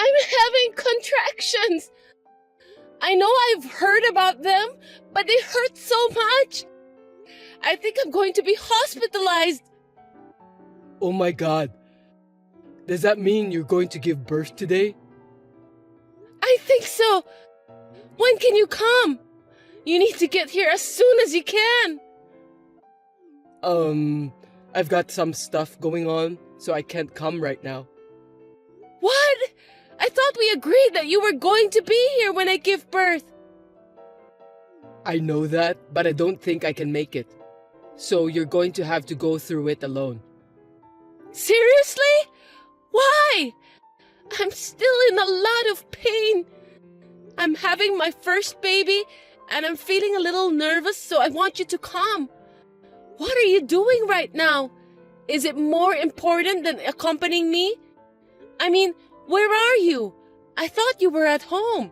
I'm having contractions. I know I've heard about them, but they hurt so much. I think I'm going to be hospitalized. Oh my God. Does that mean you're going to give birth today? I think so. When can you come? You need to get here as soon as you can. I've got some stuff going on, so I can't come right now. What? I thought we agreed that you were going to be here when I give birth. I know that, but I don't think I can make it. So you're going to have to go through it alone. Seriously? Why? I'm still in a lot of pain. I'm having my first baby, and I'm feeling a little nervous, so I want you to come. What are you doing right now? Is it more important than accompanying me? I mean, where are you? I thought you were at home.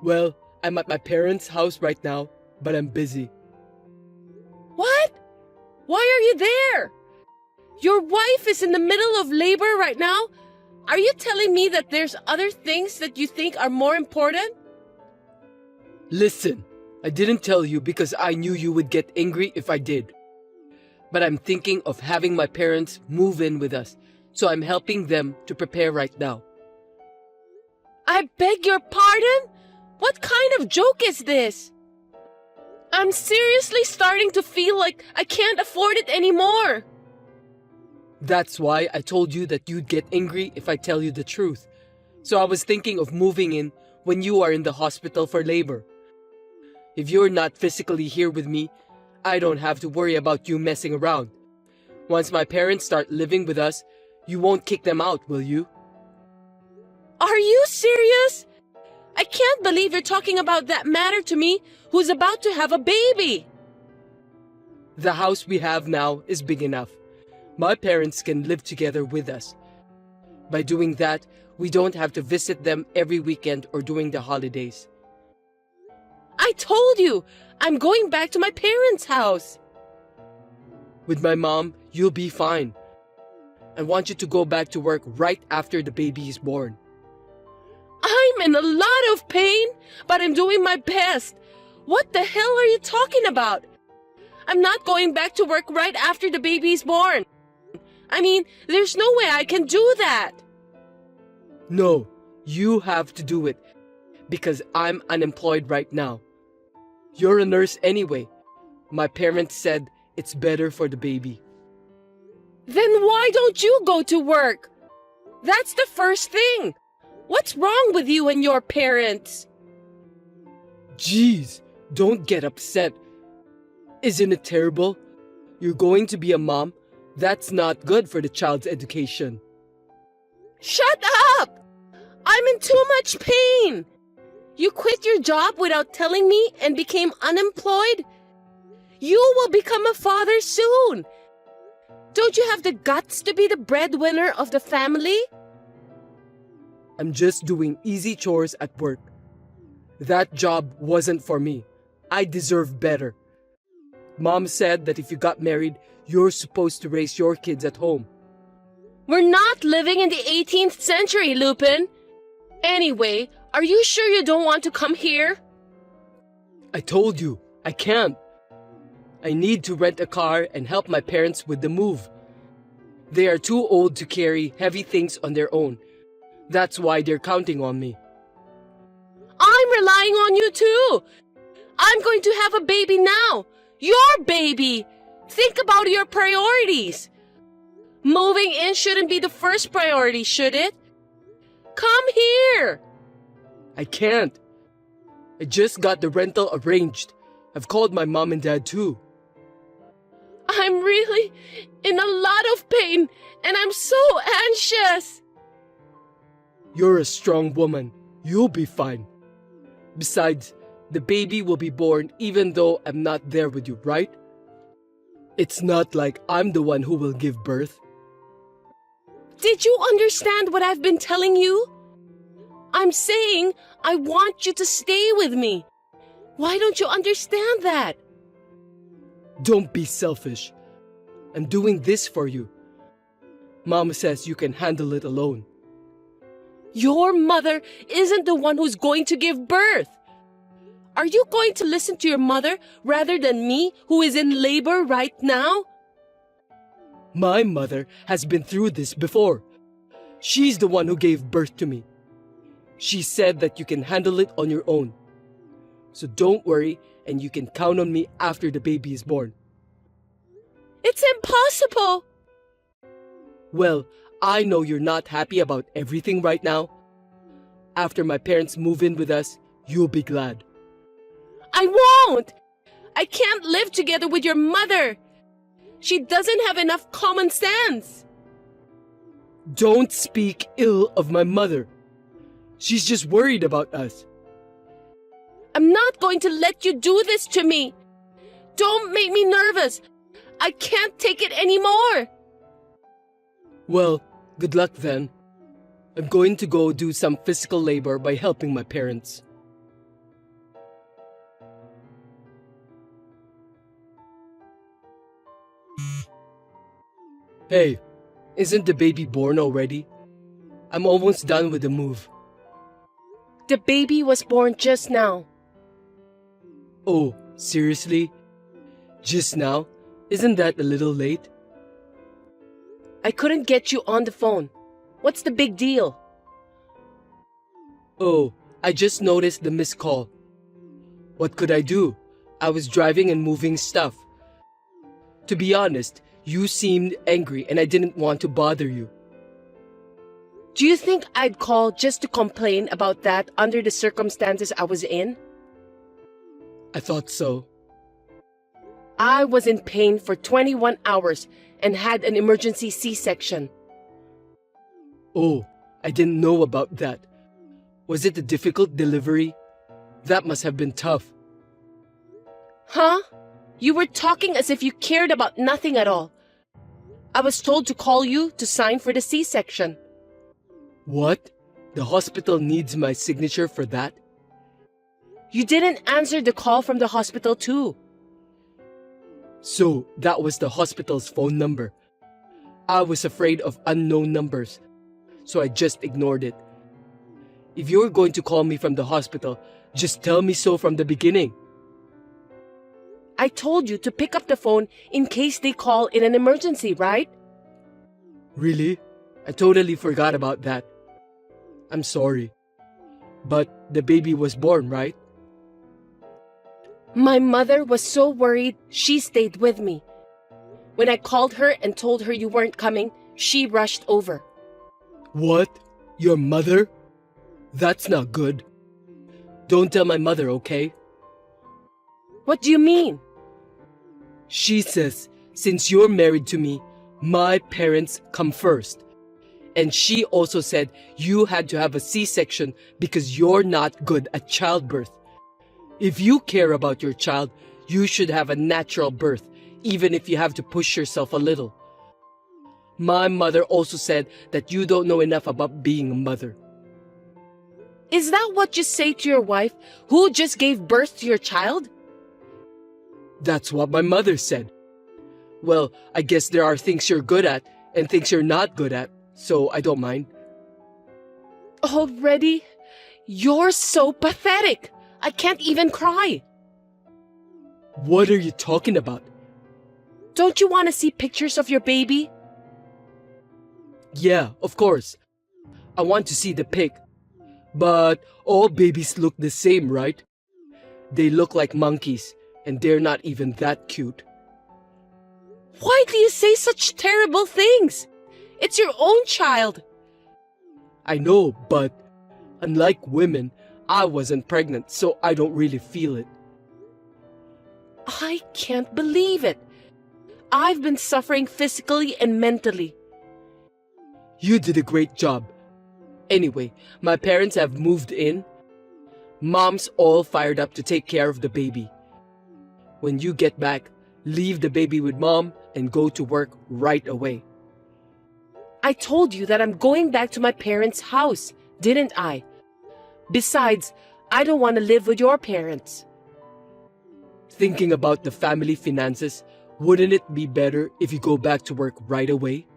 Well, I'm at my parents' house right now, but I'm busy. What? Why are you there? Your wife is in the middle of labor right now. Are you telling me that there's other things that you think are more important? Listen, I didn't tell you because I knew you would get angry if I did. But I'm thinking of having my parents move in with us, so I'm helping them to prepare right now. I beg your pardon? What kind of joke is this? I'm seriously starting to feel like I can't afford it anymore. That's why I told you that you'd get angry if I tell you the truth. So I was thinking of moving in when you are in the hospital for labor. If you're not physically here with me, I don't have to worry about you messing around. Once my parents start living with us, you won't kick them out, will you? Are you serious? I can't believe you're talking about that matter to me who's about to have a baby. The house we have now is big enough. My parents can live together with us. By doing that, we don't have to visit them every weekend or during the holidays. I told you, I'm going back to my parents' house. With my mom, you'll be fine. I want you to go back to work right after the baby is born. I'm in a lot of pain, but I'm doing my best. What the hell are you talking about? I'm not going back to work right after the baby's born. I mean, there's no way I can do that. No, you have to do it because I'm unemployed right now. You're a nurse anyway. My parents said it's better for the baby. Then why don't you go to work? That's the first thing. What's wrong with you and your parents? Jeez, don't get upset. Isn't it terrible? You're going to be a mom. That's not good for the child's education. Shut up! I'm in too much pain. You quit your job without telling me and became unemployed? You will become a father soon. Don't you have the guts to be the breadwinner of the family? I'm just doing easy chores at work. That job wasn't for me. I deserve better. Mom said that if you got married, you're supposed to raise your kids at home. We're not living in the 18th century, Lupin. Anyway, are you sure you don't want to come here? I told you, I can't. I need to rent a car and help my parents with the move. They are too old to carry heavy things on their own. That's why they're counting on me. I'm relying on you too. I'm going to have a baby now. Your baby. Think about your priorities. Moving in shouldn't be the first priority, should it? Come here. I can't. I just got the rental arranged. I've called my mom and dad too. I'm really in a lot of pain and I'm so anxious. You're a strong woman. You'll be fine. Besides, the baby will be born even though I'm not there with you, right? It's not like I'm the one who will give birth. Did you understand what I've been telling you? I'm saying I want you to stay with me. Why don't you understand that? Don't be selfish. I'm doing this for you. Mama says you can handle it alone. Your mother isn't the one who's going to give birth. Are you going to listen to your mother rather than me, who is in labor right now? My mother has been through this before. She's the one who gave birth to me. She said that you can handle it on your own. So don't worry, and you can count on me after the baby is born. It's impossible. Well, I know you're not happy about everything right now. After my parents move in with us, you'll be glad. I won't. I can't live together with your mother. She doesn't have enough common sense. Don't speak ill of my mother. She's just worried about us. I'm not going to let you do this to me. Don't make me nervous. I can't take it anymore. Well, good luck then. I'm going to go do some physical labor by helping my parents. Hey, isn't the baby born already? I'm almost done with the move. The baby was born just now. Oh, seriously? Just now? Isn't that a little late? I couldn't get you on the phone. What's the big deal? Oh, I just noticed the missed call. What could I do? I was driving and moving stuff. To be honest, you seemed angry and I didn't want to bother you. Do you think I'd call just to complain about that under the circumstances I was in? I thought so. I was in pain for 21 hours and had an emergency C-section. Oh, I didn't know about that. Was it a difficult delivery? That must have been tough. Huh? You were talking as if you cared about nothing at all. I was told to call you to sign for the C-section. What? The hospital needs my signature for that? You didn't answer the call from the hospital too. So, that was the hospital's phone number. I was afraid of unknown numbers, so I just ignored it. If you're going to call me from the hospital, just tell me so from the beginning. I told you to pick up the phone in case they call in an emergency, right? Really? I totally forgot about that. I'm sorry. But the baby was born, right? My mother was so worried, she stayed with me. When I called her and told her you weren't coming, she rushed over. What? Your mother? That's not good. Don't tell my mother, okay? What do you mean? She says, since you're married to me, my parents come first. And she also said you had to have a C-section because you're not good at childbirth. If you care about your child, you should have a natural birth, even if you have to push yourself a little. My mother also said that you don't know enough about being a mother. Is that what you say to your wife, who just gave birth to your child? That's what my mother said. Well, I guess there are things you're good at and things you're not good at, so I don't mind. Already? You're so pathetic. I can't even cry. What are you talking about? Don't you want to see pictures of your baby? Yeah, of course. I want to see the pic. But all babies look the same, right? They look like monkeys, and they're not even that cute. Why do you say such terrible things? It's your own child. I know, but unlike women, I wasn't pregnant, so I don't really feel it. I can't believe it. I've been suffering physically and mentally. You did a great job. Anyway, my parents have moved in. Mom's all fired up to take care of the baby. When you get back, leave the baby with Mom and go to work right away. I told you that I'm going back to my parents' house, didn't I? Besides, I don't want to live with your parents. Thinking about the family finances, wouldn't it be better if you go back to work right away?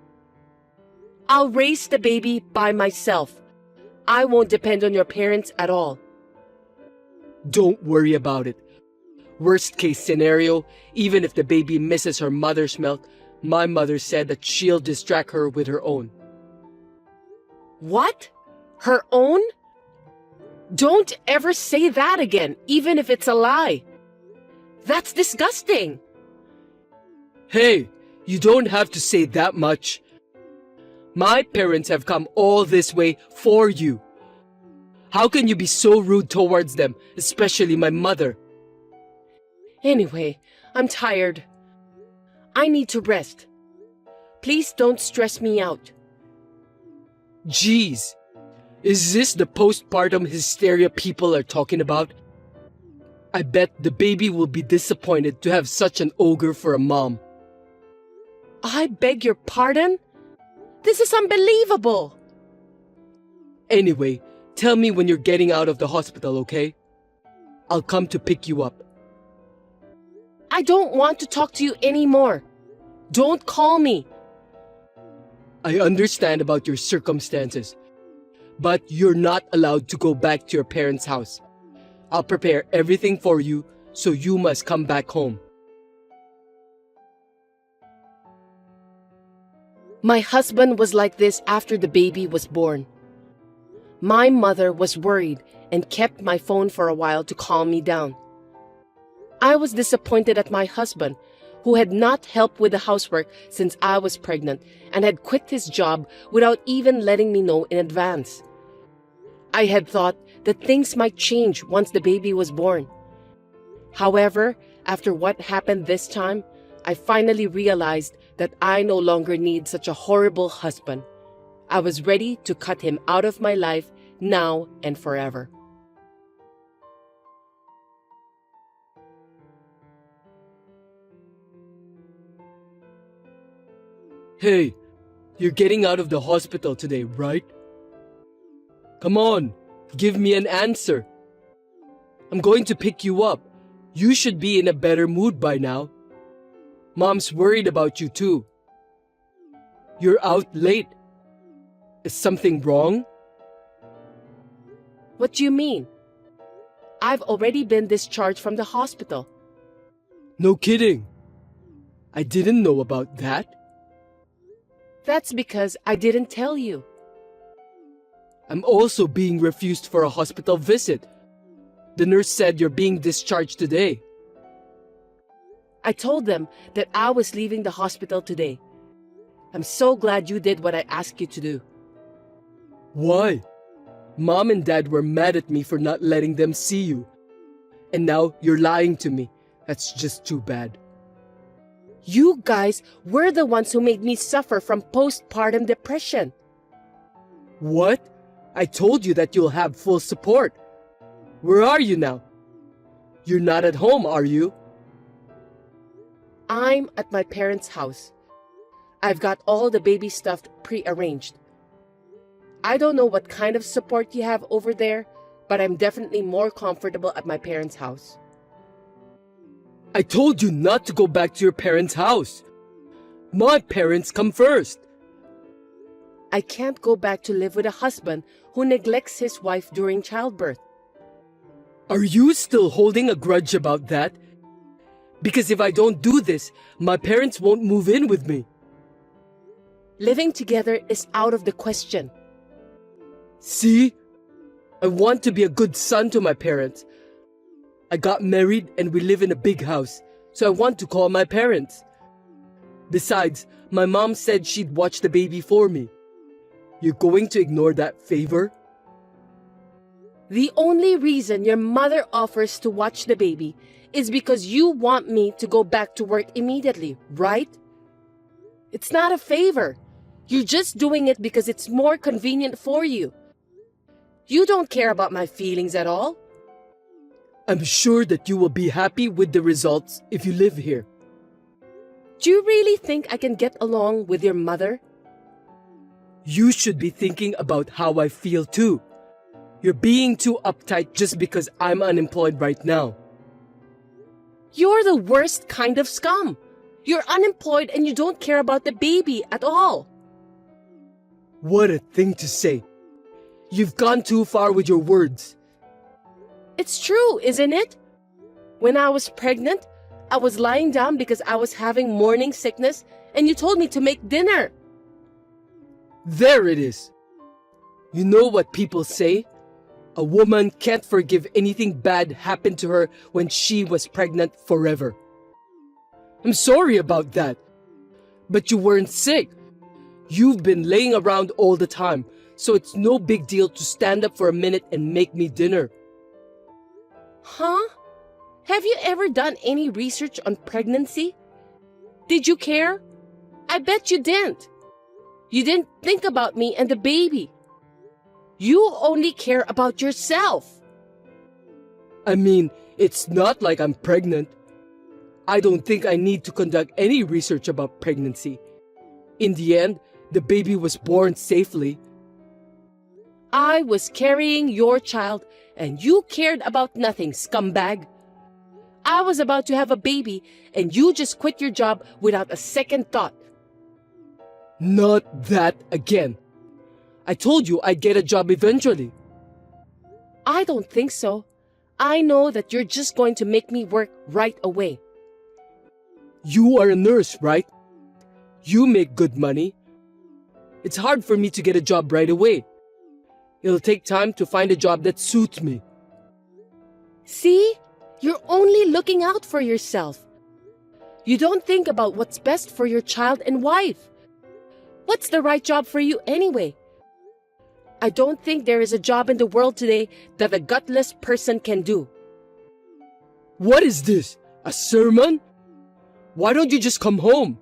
I'll raise the baby by myself. I won't depend on your parents at all. Don't worry about it. Worst case scenario, even if the baby misses her mother's milk, my mother said that she'll distract her with her own. What? Her own? Don't ever say that again, even if it's a lie. That's disgusting. Hey, you don't have to say that much. My parents have come all this way for you. How can you be so rude towards them, especially my mother? Anyway, I'm tired. I need to rest. Please don't stress me out. Jeez, is this the postpartum hysteria people are talking about? I bet the baby will be disappointed to have such an ogre for a mom. I beg your pardon? This is unbelievable. Anyway, tell me when you're getting out of the hospital, okay? I'll come to pick you up. I don't want to talk to you anymore. Don't call me. I understand about your circumstances, but you're not allowed to go back to your parents' house. I'll prepare everything for you, so you must come back home. My husband was like this after the baby was born. My mother was worried and kept my phone for a while to calm me down. I was disappointed at my husband, who had not helped with the housework since I was pregnant and had quit his job without even letting me know in advance. I had thought that things might change once the baby was born. However, after what happened this time, I finally realized that I no longer need such a horrible husband. I was ready to cut him out of my life now and forever. Hey, you're getting out of the hospital today, right? Come on, give me an answer. I'm going to pick you up. You should be in a better mood by now. Mom's worried about you too. You're out late. Is something wrong? What do you mean? I've already been discharged from the hospital. No kidding. I didn't know about that. That's because I didn't tell you. I'm also being refused for a hospital visit. The nurse said you're being discharged today. I told them that I was leaving the hospital today. I'm so glad you did what I asked you to do. Why? Mom and Dad were mad at me for not letting them see you. And now you're lying to me. That's just too bad. You guys were the ones who made me suffer from postpartum depression. What? I told you that you'll have full support. Where are you now? You're not at home, are you? I'm at my parents' house. I've got all the baby stuff pre-arranged. I don't know what kind of support you have over there, but I'm definitely more comfortable at my parents' house. I told you not to go back to your parents' house. My parents come first. I can't go back to live with a husband who neglects his wife during childbirth. Are you still holding a grudge about that? Because if I don't do this, my parents won't move in with me. Living together is out of the question. See? I want to be a good son to my parents. I got married and we live in a big house, so I want to call my parents. Besides, my mom said she'd watch the baby for me. You're going to ignore that favor? The only reason your mother offers to watch the baby is because you want me to go back to work immediately, right? It's not a favor. You're just doing it because it's more convenient for you. You don't care about my feelings at all. I'm sure that you will be happy with the results if you live here. Do you really think I can get along with your mother? You should be thinking about how I feel too. You're being too uptight just because I'm unemployed right now. You're the worst kind of scum. You're unemployed and you don't care about the baby at all. What a thing to say. You've gone too far with your words. It's true, isn't it? When I was pregnant, I was lying down because I was having morning sickness, and you told me to make dinner. There it is. You know what people say? A woman can't forgive anything bad happened to her when she was pregnant forever. I'm sorry about that. But you weren't sick. You've been laying around all the time, so it's no big deal to stand up for a minute and make me dinner. Huh? Have you ever done any research on pregnancy? Did you care? I bet you didn't. You didn't think about me and the baby. You only care about yourself. I mean, it's not like I'm pregnant. I don't think I need to conduct any research about pregnancy. In the end, the baby was born safely. I was carrying your child and you cared about nothing, scumbag. I was about to have a baby and you just quit your job without a second thought. Not that again. I told you I'd get a job eventually. I don't think so. I know that you're just going to make me work right away. You are a nurse, right? You make good money. It's hard for me to get a job right away. It'll take time to find a job that suits me. See? You're only looking out for yourself. You don't think about what's best for your child and wife. What's the right job for you anyway? I don't think there is a job in the world today that a gutless person can do. What is this? A sermon? Why don't you just come home?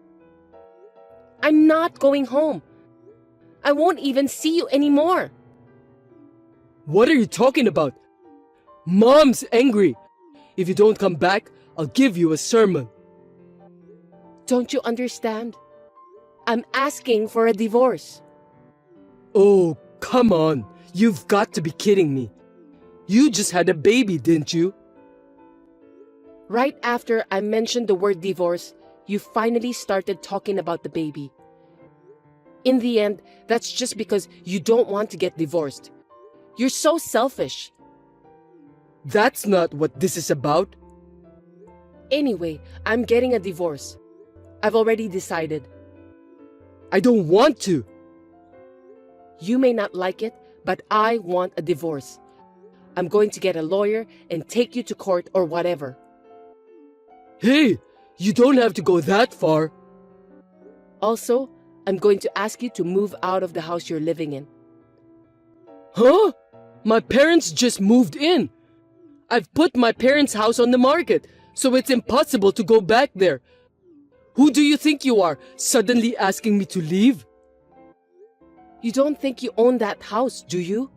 I'm not going home. I won't even see you anymore. What are you talking about? Mom's angry. If you don't come back, I'll give you a sermon. Don't you understand? I'm asking for a divorce. Oh, come on. You've got to be kidding me. You just had a baby, didn't you? Right after I mentioned the word divorce, you finally started talking about the baby. In the end, that's just because you don't want to get divorced. You're so selfish. That's not what this is about. Anyway, I'm getting a divorce. I've already decided. I don't want to. You may not like it, but I want a divorce. I'm going to get a lawyer and take you to court or whatever. Hey, you don't have to go that far. Also, I'm going to ask you to move out of the house you're living in. Huh? My parents just moved in. I've put my parents' house on the market, so it's impossible to go back there. Who do you think you are, suddenly asking me to leave? You don't think you own that house, do you?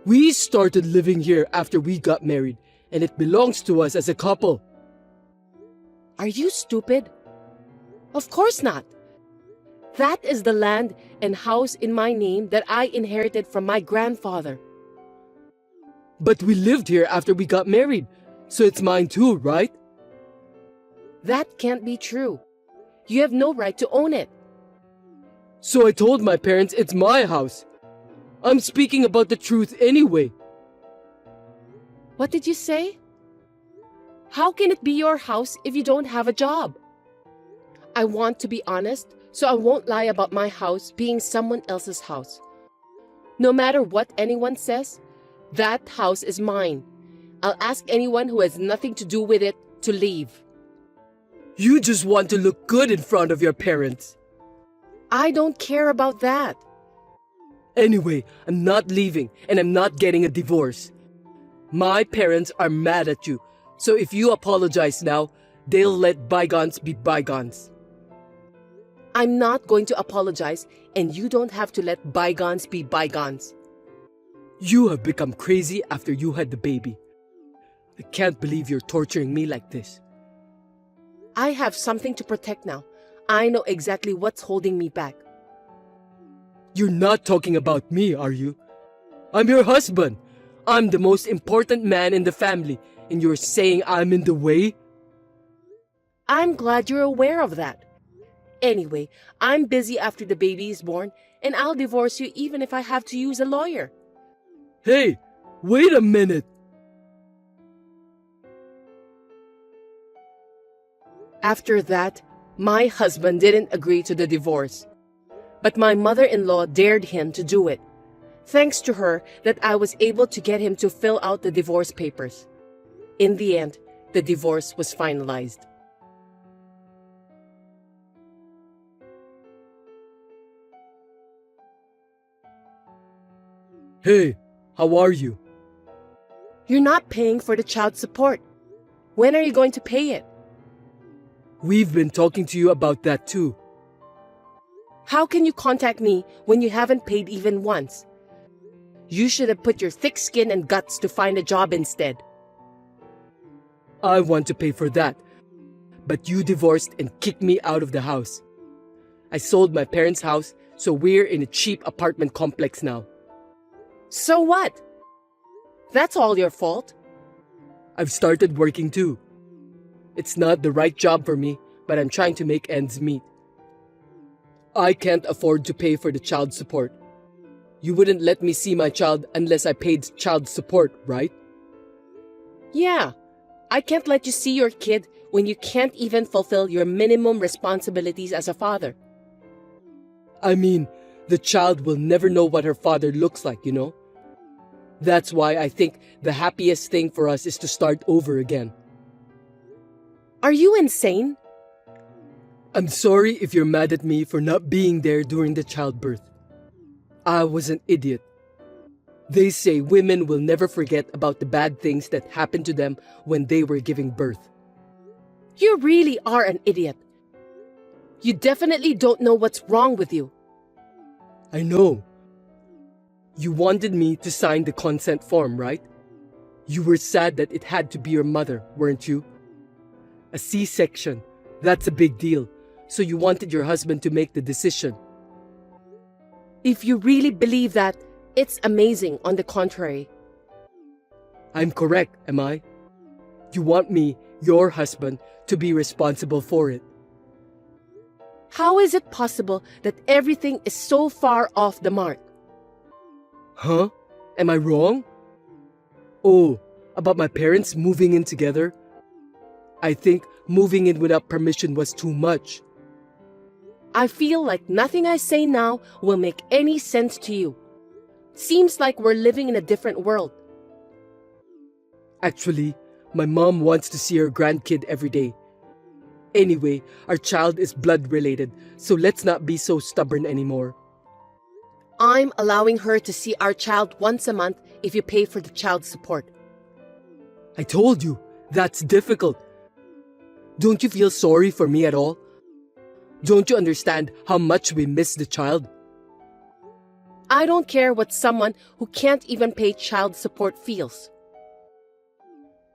We started living here after we got married, and it belongs to us as a couple. Are you stupid? Of course not. That is the land and house in my name that I inherited from my grandfather. But we lived here after we got married, so it's mine too, right? That can't be true. You have no right to own it. So I told my parents it's my house. I'm speaking about the truth anyway. What did you say? How can it be your house if you don't have a job? I want to be honest, so I won't lie about my house being someone else's house. No matter what anyone says, that house is mine. I'll ask anyone who has nothing to do with it to leave. You just want to look good in front of your parents. I don't care about that. Anyway, I'm not leaving and I'm not getting a divorce. My parents are mad at you, so if you apologize now, they'll let bygones be bygones. I'm not going to apologize, and you don't have to let bygones be bygones. You have become crazy after you had the baby. I can't believe you're torturing me like this. I have something to protect now. I know exactly what's holding me back. You're not talking about me, are you? I'm your husband. I'm the most important man in the family, and you're saying I'm in the way? I'm glad you're aware of that. Anyway, I'm busy after the baby is born, and I'll divorce you even if I have to use a lawyer. Hey, wait a minute. After that, my husband didn't agree to the divorce. But my mother-in-law dared him to do it. Thanks to her that I was able to get him to fill out the divorce papers. In the end, the divorce was finalized. Hey, how are you? You're not paying for the child support. When are you going to pay it? We've been talking to you about that too. How can you contact me when you haven't paid even once? You should have put your thick skin and guts to find a job instead. I want to pay for that. But you divorced and kicked me out of the house. I sold my parents' house, so we're in a cheap apartment complex now. So what? That's all your fault. I've started working too. It's not the right job for me, but I'm trying to make ends meet. I can't afford to pay for the child support. You wouldn't let me see my child unless I paid child support, right? Yeah, I can't let you see your kid when you can't even fulfill your minimum responsibilities as a father. I mean, the child will never know what her father looks like, you know? That's why I think the happiest thing for us is to start over again. Are you insane? I'm sorry if you're mad at me for not being there during the childbirth. I was an idiot. They say women will never forget about the bad things that happened to them when they were giving birth. You really are an idiot. You definitely don't know what's wrong with you. I know. You wanted me to sign the consent form, right? You were sad that it had to be your mother, weren't you? A C-section, that's a big deal. So you wanted your husband to make the decision. If you really believe that, it's amazing on the contrary. I'm correct, am I? You want me, your husband, to be responsible for it. How is it possible that everything is so far off the mark? Huh? Am I wrong? Oh, about my parents moving in together? I think moving in without permission was too much. I feel like nothing I say now will make any sense to you. Seems like we're living in a different world. Actually, my mom wants to see her grandkid every day. Anyway, our child is blood related, so let's not be so stubborn anymore. I'm allowing her to see our child once a month if you pay for the child support. I told you, that's difficult. Don't you feel sorry for me at all? Don't you understand how much we miss the child? I don't care what someone who can't even pay child support feels.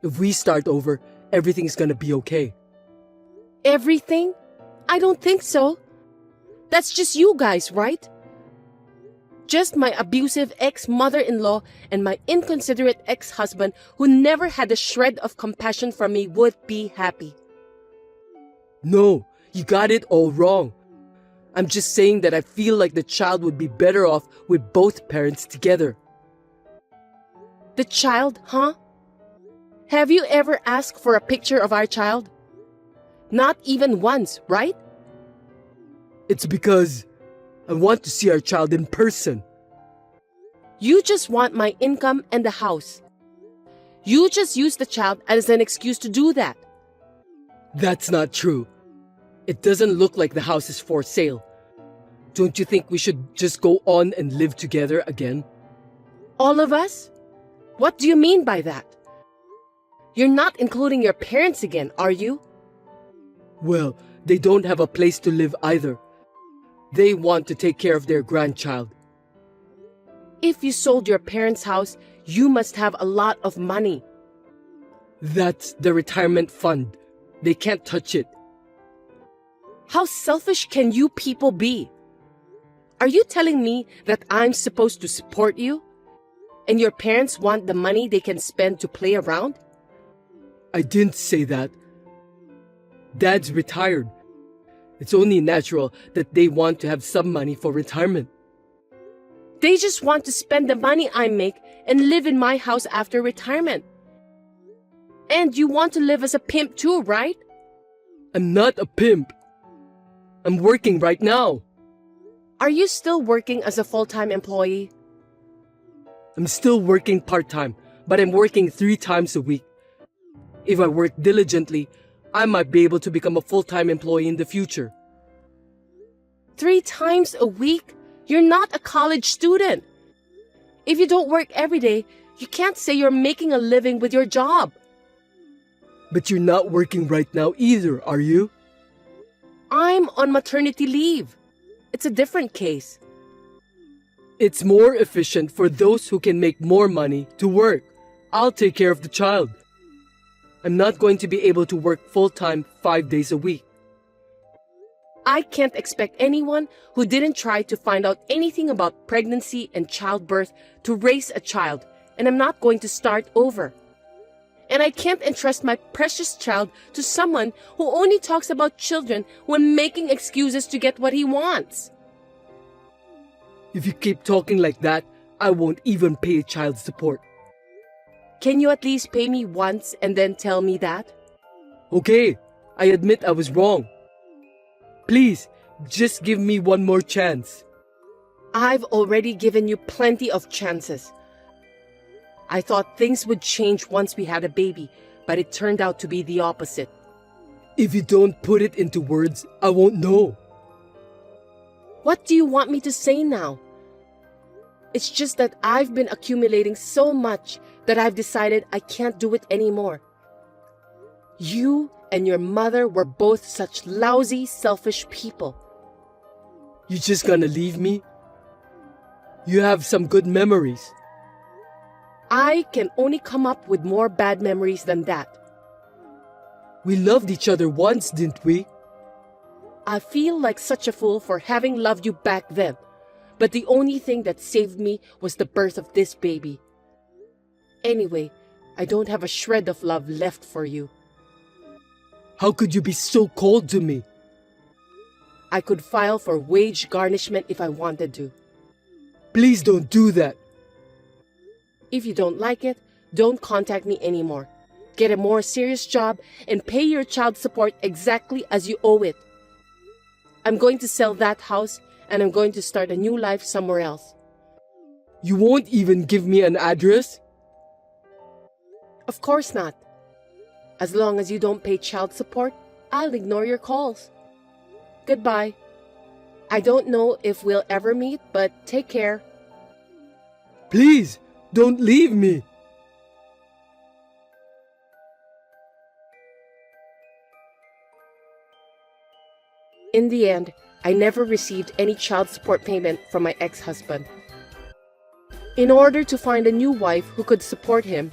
If we start over, everything's gonna be okay. Everything? I don't think so. That's just you guys, right? Just my abusive ex-mother-in-law and my inconsiderate ex-husband who never had a shred of compassion for me would be happy. No, you got it all wrong. I'm just saying that I feel like the child would be better off with both parents together. The child, huh? Have you ever asked for a picture of our child? Not even once, right? It's because I want to see our child in person. You just want my income and the house. You just use the child as an excuse to do that. That's not true. It doesn't look like the house is for sale. Don't you think we should just go on and live together again? All of us? What do you mean by that? You're not including your parents again, are you? Well, they don't have a place to live either. They want to take care of their grandchild. If you sold your parents' house, you must have a lot of money. That's the retirement fund. They can't touch it. How selfish can you people be? Are you telling me that I'm supposed to support you? And your parents want the money they can spend to play around? I didn't say that. Dad's retired. It's only natural that they want to have some money for retirement. They just want to spend the money I make and live in my house after retirement. And you want to live as a pimp too, right? I'm not a pimp. I'm working right now. Are you still working as a full-time employee? I'm still working part-time, but I'm working 3 times a week. If I work diligently, I might be able to become a full-time employee in the future. 3 times a week? You're not a college student. If you don't work every day, you can't say you're making a living with your job. But you're not working right now either, are you? I'm on maternity leave. It's a different case. It's more efficient for those who can make more money to work. I'll take care of the child. I'm not going to be able to work full-time 5 days a week. I can't expect anyone who didn't try to find out anything about pregnancy and childbirth to raise a child, and I'm not going to start over. And I can't entrust my precious child to someone who only talks about children when making excuses to get what he wants. If you keep talking like that, I won't even pay child support. Can you at least pay me once and then tell me that? Okay, I admit I was wrong. Please, just give me one more chance. I've already given you plenty of chances. I thought things would change once we had a baby, but it turned out to be the opposite. If you don't put it into words, I won't know. What do you want me to say now? It's just that I've been accumulating so much that I've decided I can't do it anymore. You and your mother were both such lousy, selfish people. You just gonna leave me? You have some good memories. I can only come up with more bad memories than that. We loved each other once, didn't we? I feel like such a fool for having loved you back then, but the only thing that saved me was the birth of this baby. Anyway, I don't have a shred of love left for you. How could you be so cold to me? I could file for wage garnishment if I wanted to. Please don't do that. If you don't like it, don't contact me anymore. Get a more serious job and pay your child support exactly as you owe it. I'm going to sell that house and I'm going to start a new life somewhere else. You won't even give me an address? Of course not. As long as you don't pay child support, I'll ignore your calls. Goodbye. I don't know if we'll ever meet, but take care. Please, don't leave me. In the end, I never received any child support payment from my ex-husband. In order to find a new wife who could support him,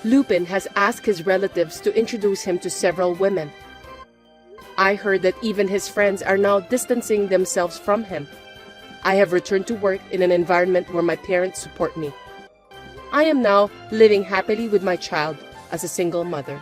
Lupin has asked his relatives to introduce him to several women. I heard that even his friends are now distancing themselves from him. I have returned to work in an environment where my parents support me. I am now living happily with my child as a single mother.